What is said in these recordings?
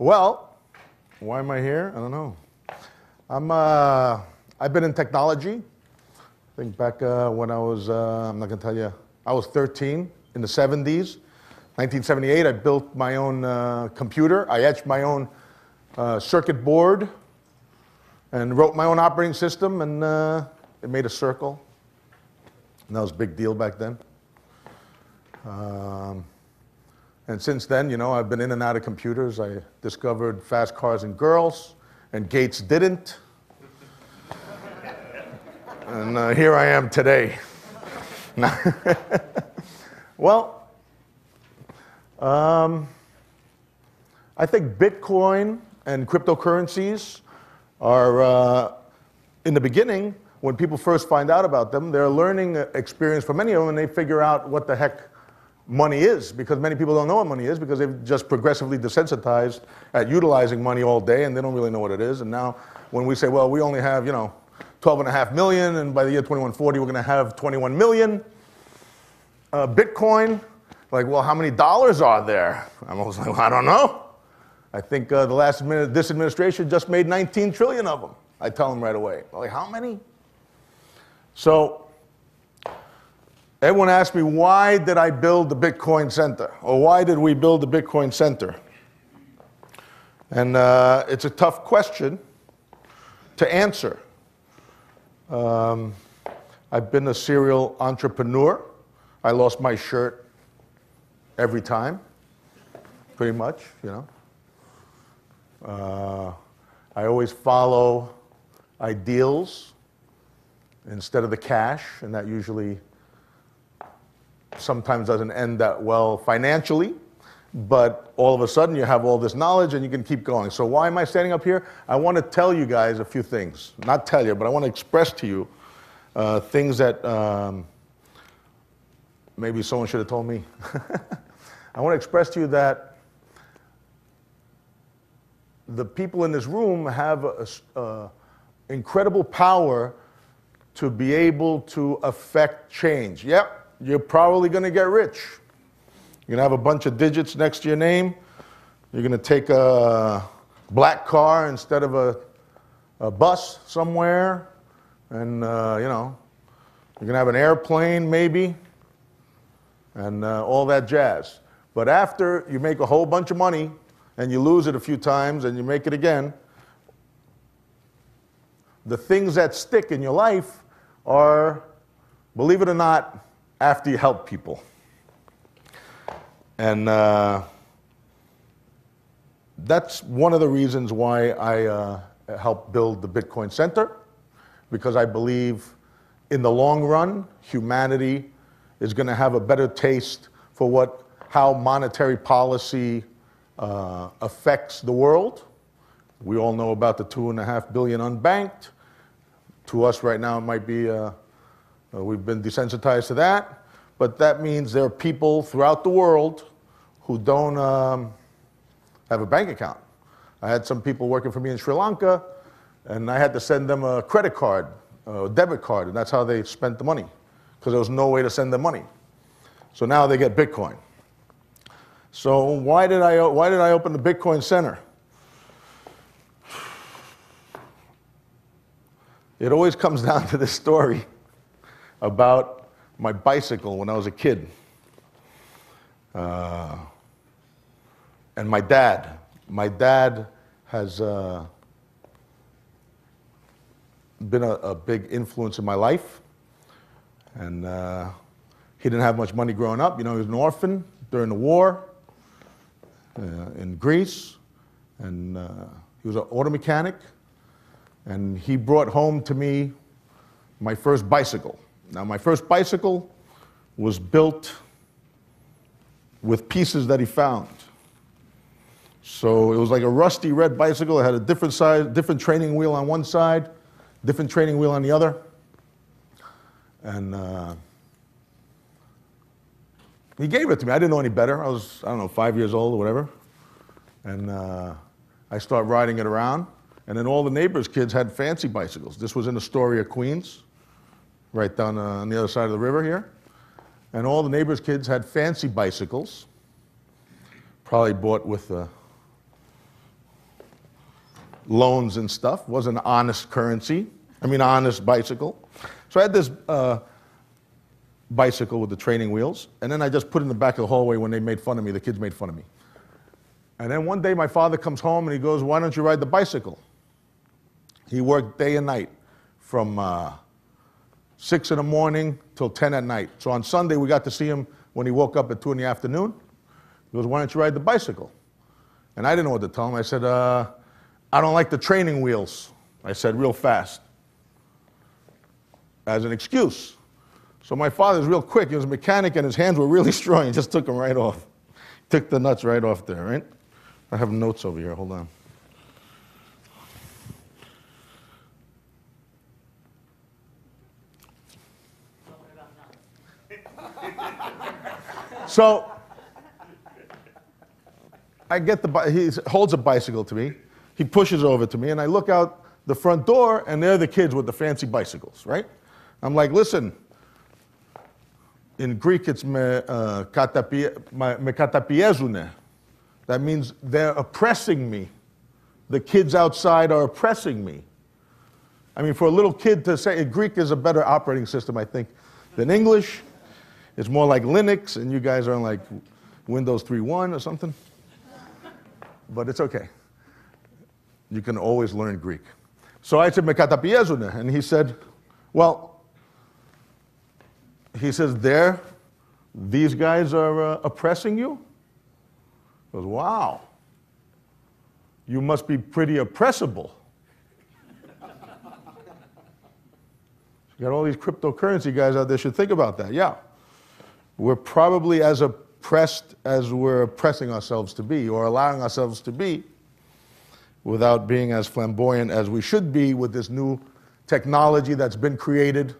Well, why am I here? I don't know. I've been in technology. I think back when I was, I'm not going to tell you, I was 13 in the 70s. 1978, I built my own computer. I etched my own circuit board and wrote my own operating system, and it made a circle. And that was a big deal back then. And since then, you know, I've been in and out of computers. I discovered fast cars and girls, and Gates didn't. And here I am today. Well, I think Bitcoin and cryptocurrencies are, in the beginning, when people first find out about them, they're a learning experience for many of them, and they figure out what the heck money is, because many people don't know what money is because they've just progressively desensitized at utilizing money all day, and they don't really know what it is. And now when we say, well, we only have, you know, 12.5 million, and by the year 2140, we're going to have 21 million Bitcoin, like, well, how many dollars are there? I'm always like, well, I don't know. I think this administration just made 19 trillion of them. I tell them right away. Like, how many? So everyone asks me, why did I build the Bitcoin Center? Or why did we build the Bitcoin Center? And it's a tough question to answer. I've been a serial entrepreneur. I lost my shirt every time, pretty much, you know. I always follow ideals instead of the cash, and that usually sometimes doesn't end that well financially, but all of a sudden you have all this knowledge and you can keep going. So why am I standing up here? I want to tell you guys a few things. Not tell you, but I want to express to you things that maybe someone should have told me. I want to express to you that the people in this room have incredible power to be able to affect change. Yep, you're probably going to get rich. You're going to have a bunch of digits next to your name. You're going to take a black car instead of a bus somewhere. And, you know, you're going to have an airplane maybe, and all that jazz. But after you make a whole bunch of money and you lose it a few times and you make it again, the things that stick in your life are, believe it or not, after you help people. And that's one of the reasons why I helped build the Bitcoin Center, because I believe in the long run, humanity is going to have a better taste for how monetary policy affects the world. We all know about the 2.5 billion unbanked. To us right now, it might be, we've been desensitized to that, but that means there are people throughout the world who don't have a bank account. I had some people working for me in Sri Lanka, and I had to send them a credit card, a debit card, and that's how they spent the money, because there was no way to send them money. So now they get Bitcoin. So why did I open the Bitcoin Center? It always comes down to this story about my bicycle when I was a kid. And my dad. My dad has been a big influence in my life. And he didn't have much money growing up. You know, he was an orphan during the war in Greece. And he was an auto mechanic. And he brought home to me my first bicycle. Now, my first bicycle was built with pieces that he found. So it was like a rusty red bicycle. It had a different size, different training wheel on one side, different training wheel on the other. And he gave it to me. I didn't know any better. I was, I don't know, 5 years old or whatever. And I started riding it around. And then all the neighbors' kids had fancy bicycles. This was in Astoria, Queens, right down on the other side of the river here. And all the neighbors' kids had fancy bicycles, probably bought with loans and stuff. It wasn't honest currency. I mean, honest bicycle. So I had this bicycle with the training wheels, and then I just put it in the back of the hallway when they made fun of me. The kids made fun of me. And then one day my father comes home and he goes, "Why don't you ride the bicycle?" He worked day and night from 6 in the morning till 10 at night. So on Sunday we got to see him when he woke up at 2 in the afternoon. He goes, "Why don't you ride the bicycle?" And I didn't know what to tell him. I said, "I don't like the training wheels." I said real fast, as an excuse. So my father's real quick. He was a mechanic and his hands were really strong. He just took them right off. Took the nuts right off there, right? I have notes over here. Hold on. So I get he holds a bicycle to me. He pushes over to me, and I look out the front door, and there are the kids with the fancy bicycles, right? I'm like, "Listen." In Greek, it's me katapiezune. That means they're oppressing me. The kids outside are oppressing me. I mean, for a little kid to say, Greek is a better operating system, I think, than English. It's more like Linux, and you guys are on like Windows 3.1 or something. But it's okay. You can always learn Greek. So I said, "Me katapiezune," and he said, "Well," he says, "these guys are oppressing you?" I goes, "Wow, you must be pretty oppressible." You got all these cryptocurrency guys out there should think about that. Yeah, we're probably as oppressed as we're oppressing ourselves to be, or allowing ourselves to be, without being as flamboyant as we should be with this new technology that's been created,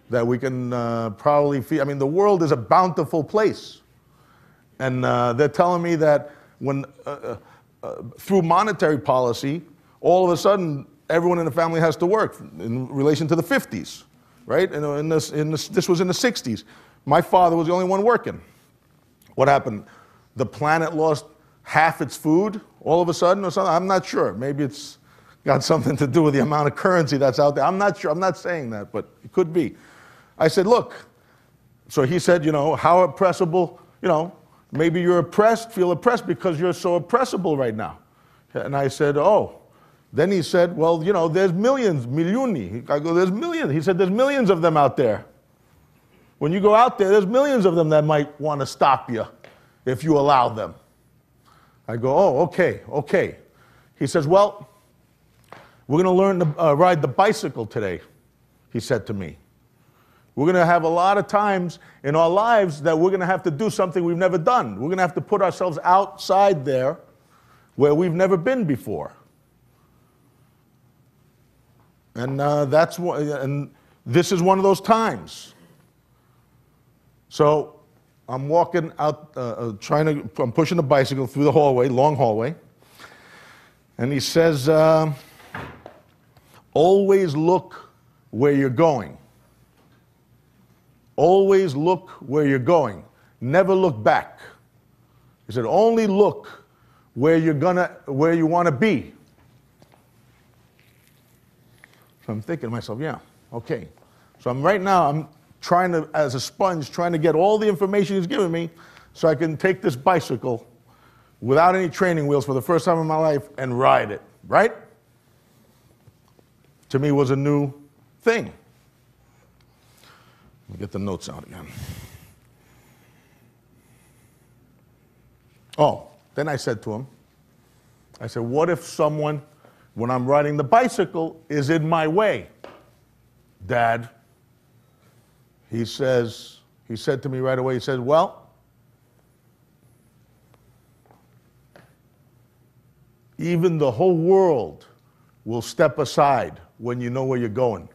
that we can probably feel. I mean, the world is a bountiful place. And they're telling me that when, through monetary policy, all of a sudden, everyone in the family has to work in relation to the 50s, right? This was in the 60s. My father was the only one working. What happened? The planet lost half its food all of a sudden or something? I'm not sure. Maybe it's got something to do with the amount of currency that's out there. I'm not sure. I'm not saying that, but it could be. I said, "Look," so he said, "How oppressible, maybe you're oppressed, feel oppressed because you're so oppressible right now." And I said, "Oh." Then he said, "Well, there's millions, milioni." I go, "There's millions." He said, "There's millions of them out there. When you go out there, there's millions of them that might want to stop you if you allow them." I go, "Oh, okay." He says, "Well, we're going to learn to ride the bicycle today," he said to me. "We're going to have a lot of times in our lives that we're going to have to do something we've never done. We're going to have to put ourselves outside there where we've never been before." And and this is one of those times. So I'm walking out, I'm pushing the bicycle through the hallway, long hallway, and he says, "Always look where you're going. Always look where you're going. Never look back." He said, "Only look where you want to be." So I'm thinking to myself, yeah, okay. So right now, I'm trying to, as a sponge, trying to get all the information he's giving me so I can take this bicycle without any training wheels for the first time in my life and ride it, right? To me, was a new thing. Let me get the notes out again. Oh, then I said to him, "What if someone, when I'm riding the bicycle, is in my way, Dad?" He said to me right away, he said, "Well, even the whole world will step aside when you know where you're going."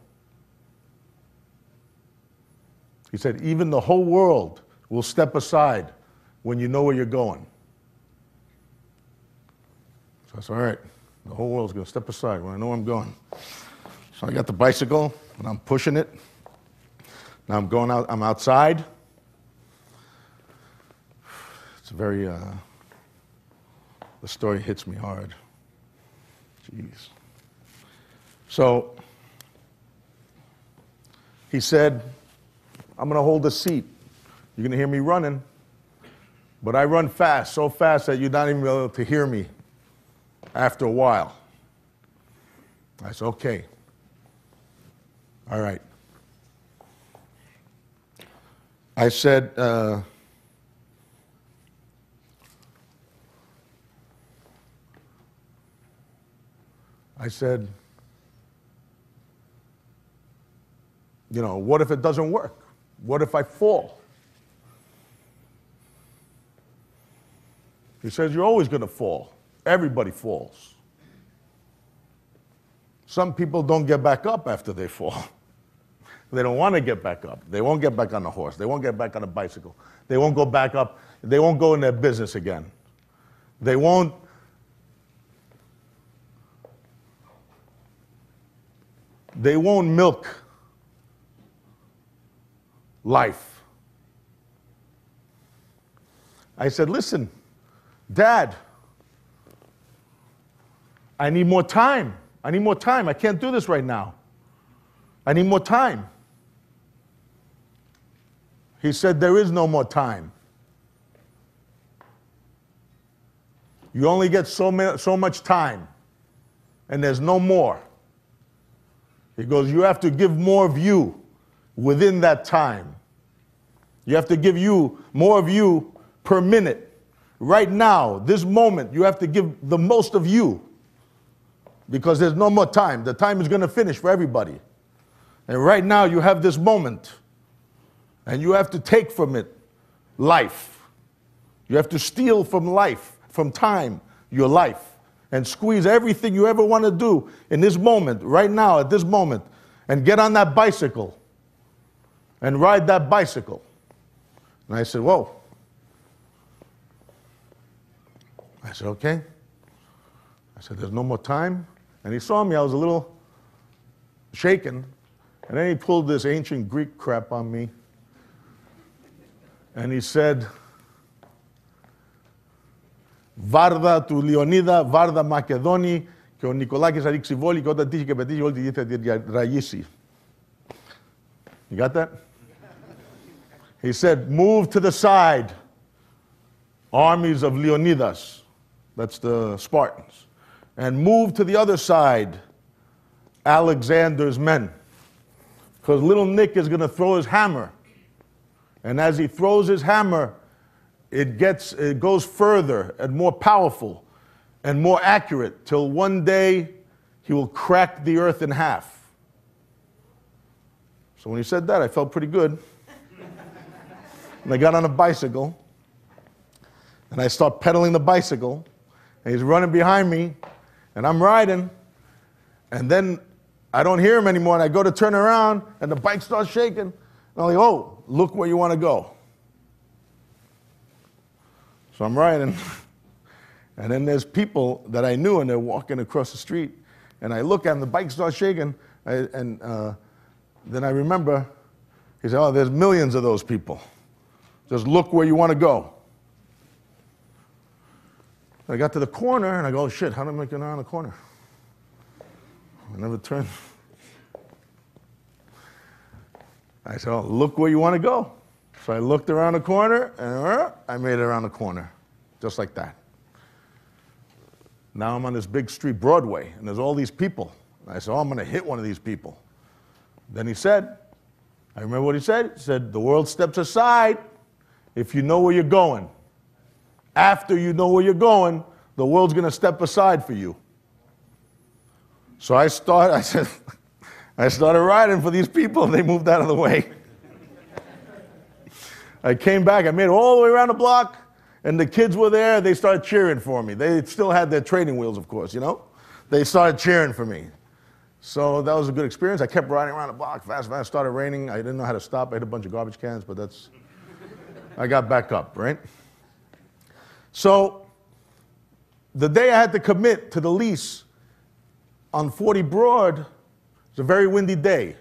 He said, "Even the whole world will step aside when you know where you're going." So I said, "All right, the whole world's going to step aside when I know where I'm going." So I got the bicycle, and I'm pushing it. Now I'm going out, I'm outside. It's very, the story hits me hard. Jeez. So he said, I'm going to hold the seat. You're going to hear me running. But I run fast, so fast that you're not even able to hear me after a while. I said, okay. All right. I said, you know, what if it doesn't work? What if I fall? He says, you're always going to fall. Everybody falls. Some people don't get back up after they fall. They don't want to get back up. They won't get back on the horse. They won't get back on a bicycle. They won't go back up. They won't go in their business again. They won't milk life. I said, listen, Dad, I need more time. I need more time. I can't do this right now. I need more time. He said, there is no more time. You only get so much time, and there's no more. He goes, you have to give more of you within that time. You have to give you more of you per minute. Right now, this moment, you have to give the most of you because there's no more time. The time is going to finish for everybody. And right now, you have this moment, and you have to take from it life. You have to steal from life, from time, your life, and squeeze everything you ever want to do in this moment, right now, at this moment, and get on that bicycle and ride that bicycle. And I said, whoa. I said, okay. I said, there's no more time. And he saw me, I was a little shaken. And then he pulled this ancient Greek crap on me. And he said, Βάρδα του Λεωνίδα, Βάρδα Μακεδόνη και ο Νικολάκης αρίξει βόλη και όταν τύχει και πετύχει όλη τη γη θα τη ραγίσει. You got that? He said, move to the side, armies of Leonidas. That's the Spartans. And move to the other side, Alexander's men. Because little Nick is going to throw his hammer. And as he throws his hammer, it goes further and more powerful and more accurate till one day he will crack the earth in half. So when he said that, I felt pretty good. And I got on a bicycle, and I start pedaling the bicycle, and he's running behind me, and I'm riding, and then I don't hear him anymore, and I go to turn around, and the bike starts shaking, and I'm like, oh, look where you want to go. So I'm riding, and then there's people that I knew, and they're walking across the street, and I look at them, the bike starts shaking, and then I remember, he said, oh, there's millions of those people. Just look where you want to go. I got to the corner, and I go, oh, shit, how do I get around the corner? I never turned. I said, oh, look where you want to go. So I looked around the corner, and I made it around the corner, just like that. Now I'm on this big street, Broadway, and there's all these people. I said, oh, I'm going to hit one of these people. Then he said, I remember what he said. He said, the world steps aside if you know where you're going. After you know where you're going, the world's going to step aside for you. So I started riding for these people, and they moved out of the way. I came back, I made it all the way around the block, and the kids were there, they started cheering for me. They still had their training wheels, of course, you know? They started cheering for me. So that was a good experience. I kept riding around the block fast. It started raining. I didn't know how to stop. I hit a bunch of garbage cans, but I got back up, right? So the day I had to commit to the lease on 40 Broad, it was a very windy day.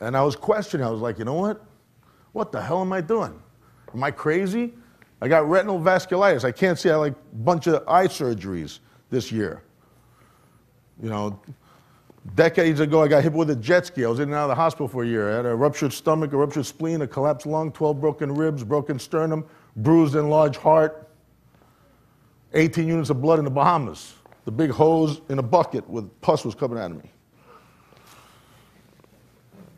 And I was questioning. I was like, you know what? What the hell am I doing? Am I crazy? I got retinal vasculitis. I can't see. I had like a bunch of eye surgeries this year. You know, decades ago, I got hit with a jet ski. I was in and out of the hospital for a year. I had a ruptured stomach, a ruptured spleen, a collapsed lung, 12 broken ribs, broken sternum, bruised enlarged heart, 18 units of blood in the Bahamas. The big hose in a bucket with pus was coming out of me.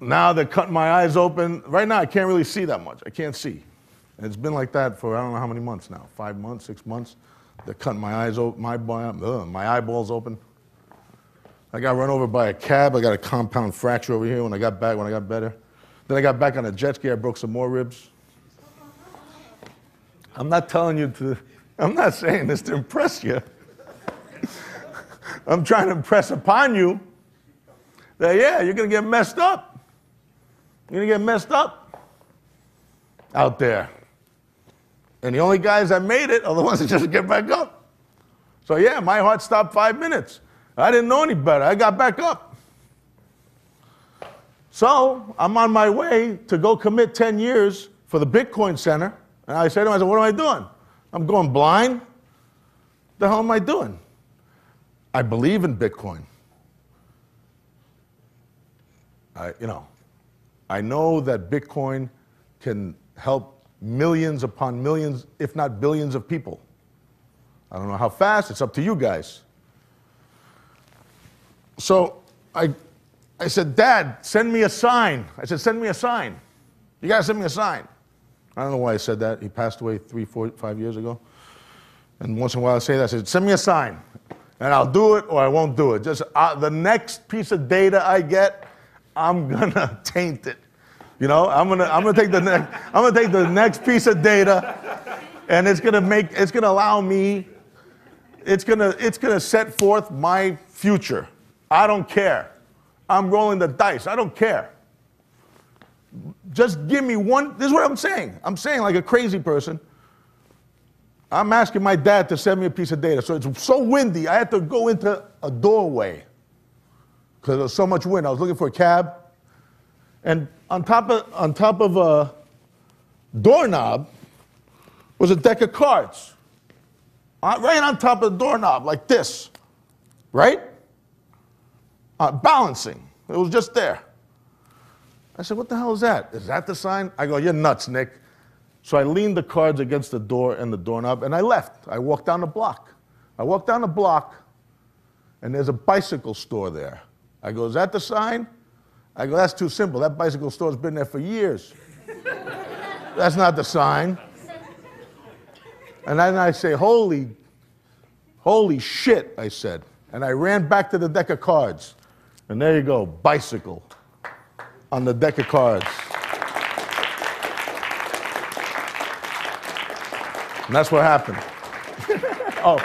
Now they're cutting my eyes open. Right now, I can't really see that much. I can't see. And it's been like that for I don't know how many months now, 5 months, 6 months. They're cutting my eyes open, my eyeballs open. I got run over by a cab. I got a compound fracture over here when I got better. Then I got back on a jet ski. I broke some more ribs. I'm not saying this to impress you. I'm trying to impress upon you that, yeah, you're going to get messed up. You're going to get messed up out there. And the only guys that made it are the ones that just get back up. So yeah, my heart stopped 5 minutes. I didn't know any better. I got back up. So I'm on my way to go commit 10 years for the Bitcoin Center. And I said to myself, what am I doing? I'm going blind? The hell am I doing? I believe in Bitcoin. I know that Bitcoin can help millions upon millions, if not billions of people. I don't know how fast, it's up to you guys. So I said, Dad, send me a sign. I said, send me a sign. You gotta send me a sign. I don't know why I said that. He passed away 3, 4, 5 years ago. And once in a while I say that, I said, send me a sign. And I'll do it or I won't do it. Just the next piece of data I get, I'm gonna taint it. You know, I'm gonna take the next piece of data, and it's gonna allow me, it's gonna set forth my future. I don't care. I'm rolling the dice. I don't care. Just give me one. This is what I'm saying. I'm saying like a crazy person. I'm asking my dad to send me a piece of data. So it's so windy, I had to go into a doorway because there was so much wind. I was looking for a cab. And on top of a doorknob was a deck of cards. Right on top of the doorknob, like this. Right? Balancing. It was just there. I said, what the hell is that? Is that the sign? I go, you're nuts, Nick. So I leaned the cards against the door and the doorknob, and I left. I walked down the block. And there's a bicycle store there. I go, is that the sign? I go, that's too simple. That bicycle store's been there for years. That's not the sign. And then I say, holy shit, I said. And I ran back to the deck of cards. And there you go, bicycle on the deck of cards. And that's what happened. Oh.